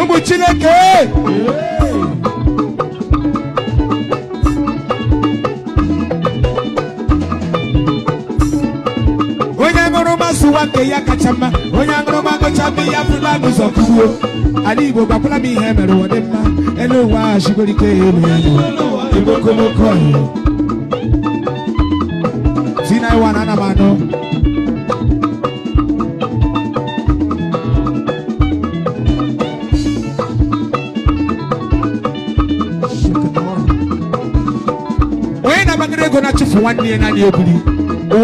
Umu Chineke. Onyangroma suwake ya kachama. Onyangroma gochabi ya fula muzokuo. Ali Igbo bakula mi hemere wadema. Elo wa shibolike elo. Igbo Okomoko. Sina wana na mano. Wena magre go na chifu wanne na ni obuli.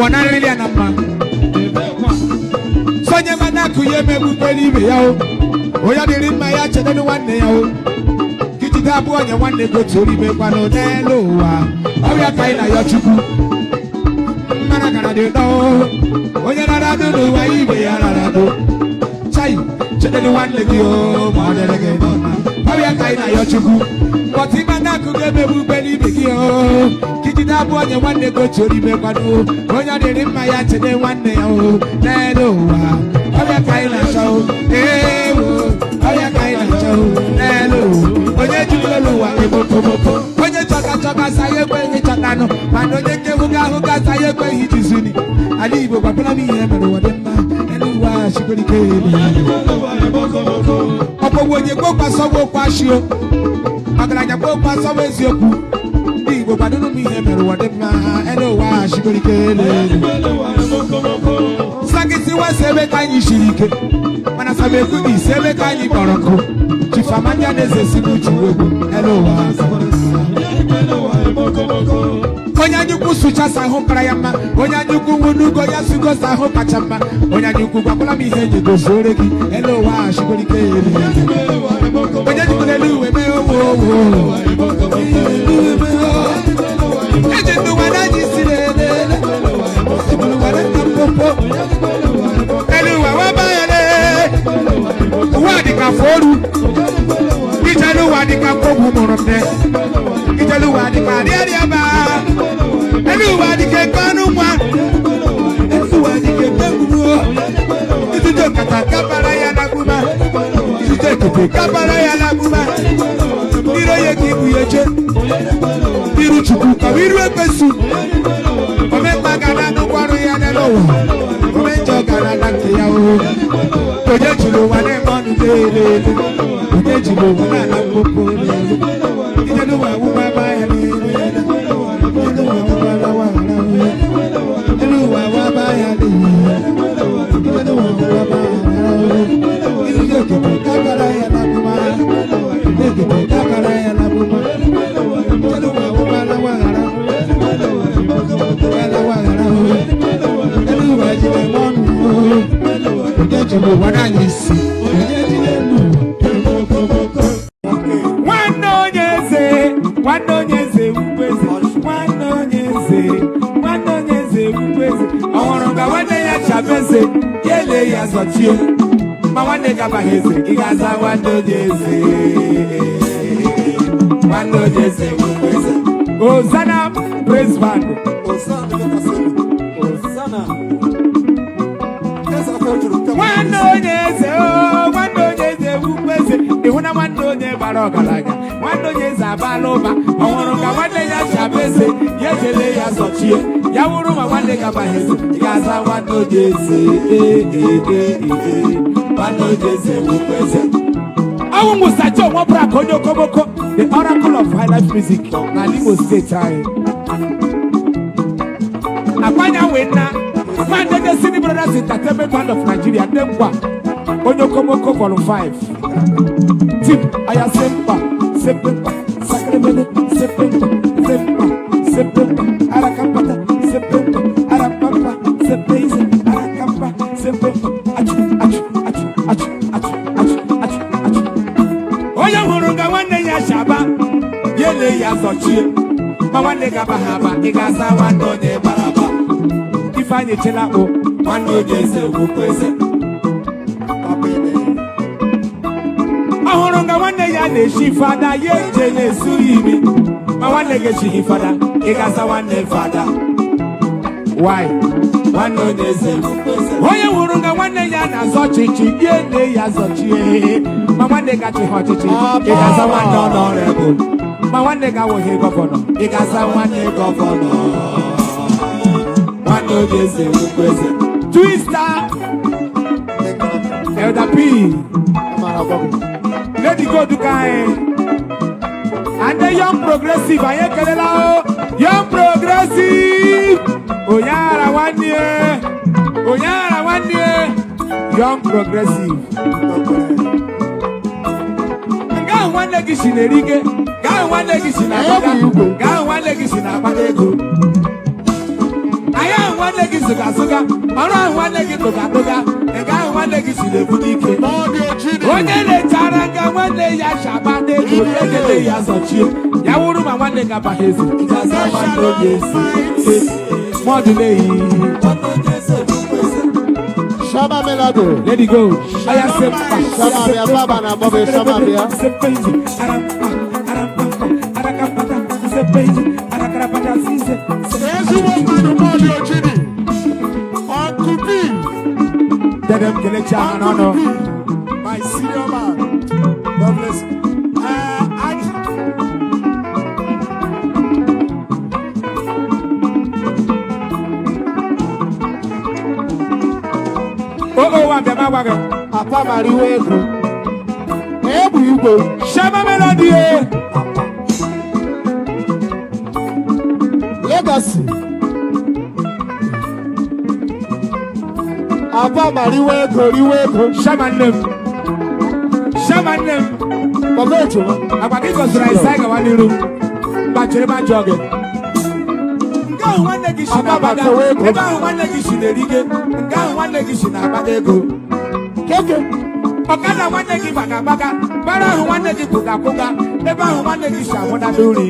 Wona really anama. Sonye manaku yeme bubeli be yawo. Oya diri ma ya chede no wanne yawo. Kitita bu onye wanne go tori be kwano nelo wa. Oya kai na yo chuku. Mana kana de do. Oya na do no wa ibe ya na do. Chai chede no wanne dio ma de ge no na. Oya kai na yo chuku. Koti manaku yeme bubeli be yo. Kitita bu onye wanne go tori be kwano. Oya diri ma ya chede wanne yawo. Nelo wa. Oya kai na cho. Oya kai na cho. Nelo. Onye jubelo wa Igbo Okomoko. Onye choka saye kwe hi chotano. Man onye ke huga saye kwe hi jizuni. Ali Igbo bakula mi hemere wadema. Elu wa shibolike elu. Opo wonye kwo kwasowo kwashio. Agalanya kwo kwasowo ezioku. Igbo badunu mi hemere wadema. Elu wa shibolike elu. Sagisi wa sebe kanyi shirike. Mana sabe kudi sebe kanyi boroko. Chifamanya neze sibu chiwego. Hello wa. Onyanyuku sucha saho krayama. Onyanyuku wunugo ya sugo saho kachama. Onyanyuku bakula mi henye go zoregi. Hello wa shibolike ele. Onyanyuku leluwe me wo. Ejendu wanaji silele. Sibulu wana popo. Hello wa wabayele. Wadika foru. Ijelu wadika kogu moromde. Ijelu wadika riariaba. Elu wadika kanu mwa. Elu wadika kenguru. Izujo kata kapara ya naguma. Izujo kete kapara ya naguma. Niro yeki buyeje. Niru chuku kawiru epesu. Ome magana nukwaru ya nelowo. Ome jogana nakti ya o. Oje chulo wane monu lele. Oje chulo wane na popo lele. Ijelu wa wuba baya lele. Ijelu wa wuba la wa la. Ijelu wa wuba baya lele. Ijelu wa wuba baya la. Ijelu kete kakara ya la buma. Ijelu kete kakara ya la buma. Ijelu wa wuba la wa la. La wa la. Ijelu wa jile monu. Nwanne Onye Eze ubeze. Nwanne Onye Eze ubeze. Ọhụrụ ga nwanne ya chabeze. Yele ya zọchie. Ma nwanne gabaheze. Ị ga-aza Nwanne Onye Eze. Nwanne Onye Eze ubeze. Hosanna praise band. Hosanna. Nwanne Onye Eze o, Nwanne Onye Eze ubeze. Ihuna Nwanne Onye bara ọgaranya. Nwanne Onye Eze abala ụba. Ọhụrụ ka nwanne ya chabeze. Ya jele ya zọchie. Ya wuru ma nwanne gabaheze. Ị ga-aza Nwanne Onye Eze. Nwanne Onye Eze ubeze. Awụ Sir Joe Oparaku Onye Okomoko, the oracle of Highlife music na Igbo State anyị. Agbanya wena. Man, the City Brothers Entertainment Band of Nigeria, Demba, Onye Okomoko Volume 5. Tip, Aya Sempa, Sacramento, Sempa, Arakampata, Arakapa, Sepese, Arakapa, Oya Murunga Nwanne ya Shaba, Yele ya Zochie, Mawane Gabahaba, Igaza Wandone Baraba. Ifanye chela o Nwanne Onye Eze ubeze. Ọhụrụ nga nwanne ya na-eshi fada ye je na-esu imi. Ma nwanne ga-eshi fada, ị ga-asa nwanne fada. Why? Nwanne Onye Eze ubeze. Onye hụrụ nga nwanne ya na-azọ chichi, ye na ya zọchie. ma nwanne gachi ọchịchị ị ga-aza nwanne honorable ma nwanne ga-awụghị gọvanọ ị ga-aza nwanne gọvanọ nwanne onye eze ukwu eze Twister Elder P Lady Goduka and the young progressive anyị ekelela young progressive Onyara nwanne young progressive gaa nwanne gị si n'erike gaa nwanne gị si n'agbaga gaa nwanne gị si n'akpata ego anyị ahụ nwanne gị zụga ọrụ ahụ nwanne gị tụga gaa ahụ nwanne gị si n'ebute ike onye na-echara nga nwanne ya shabata ego ekele ya zọchie ya wụrụ ma nwanne gị abaghị eze gaza nwanne oge ezi mọdụ n'ehi Shama Melado. Let it go. Aya sempa. Shama bia baba na bobe shama bia. Sepenzi. Arakapata. Sepenzi. Arakarapata sise. Yesu mo manu modi ochini. Uncle B. Dedem kele chama no. My senior man. God bless you. Papa Mariwe ego. Ebu Igbo. Shama Melody. Legacy. Papa Mariwe ego. Shama nem. Papa echo. Abakiko zura isaiga waniru. Bachere ma joge. Nga nwanne gị si na abaga. Ebe ahụ nwanne gị si n'erige. Nga nwanne gị si na abaga ego. Keke. Ọkada nwanne gị baga bara ahụ nwanne gị kụga ebe ahụ nwanne gị si amụdada uri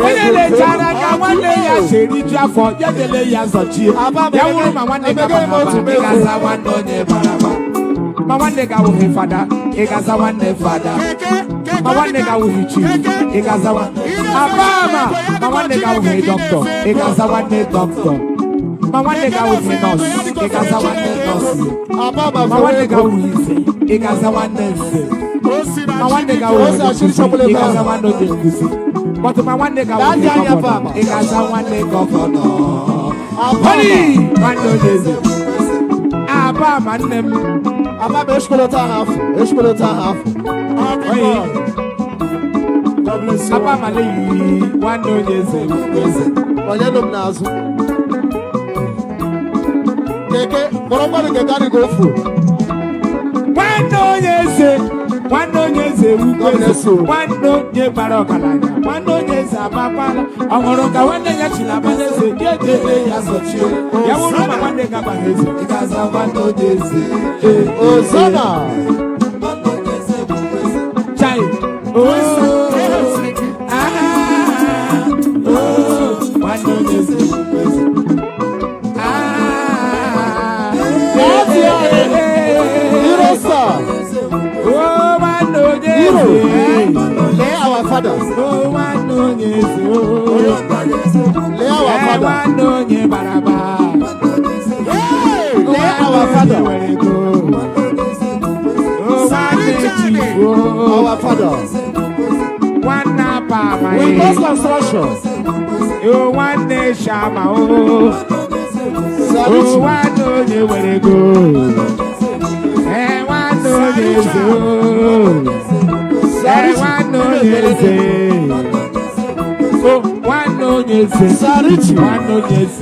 onye na-echara ka nwanne ya seri ju afọ ya dele ya zọchie ya wụrụ ma nwanne gị gaza nwanne onye baraba ma nwanne gị awụghị fada ị gaza nwanne fada ma nwanne gị awụghị chi ị gaza abama ma nwanne gị awụghị dọkịta ị gaza nwanne dọkịta ma nwanne gị awụghị nọọsụ ị gaza nwanne nọọsụ ma nwanne gị awụghị ise ị gaza nwanne nze ma nwanne gị awụghị nkuzi ị gaza nwanne onye nkuzi but ma nwanne gị awụghị gọvanọ ị gaza nwanne gọvanọ nwanne onye eze abama nne m abama eskolota ahafụ abama leyi nwanne onye eze onye nọ m n'azụ keke kpọrọ mmadụ keke adịghị ofu nwanne onye eze ugwu nwanne onye bara ọgaranya nwanne onye eze abakwala ọhụrụ ka nwanne ya chiri abana eze ya ejele ya zọchie ya wụrụ ma nwanne gị abaghị eze ị ga-aza nwanne onye eze Ozana chai nwanne onye eze lay our fathers. Oh, one on yes, Lay our father. Lay our father. Our father. One napa, my we must construction. You one nation, oh, one on you where you go. And one on yes, one on yes. Oh, one on yes, one on yes,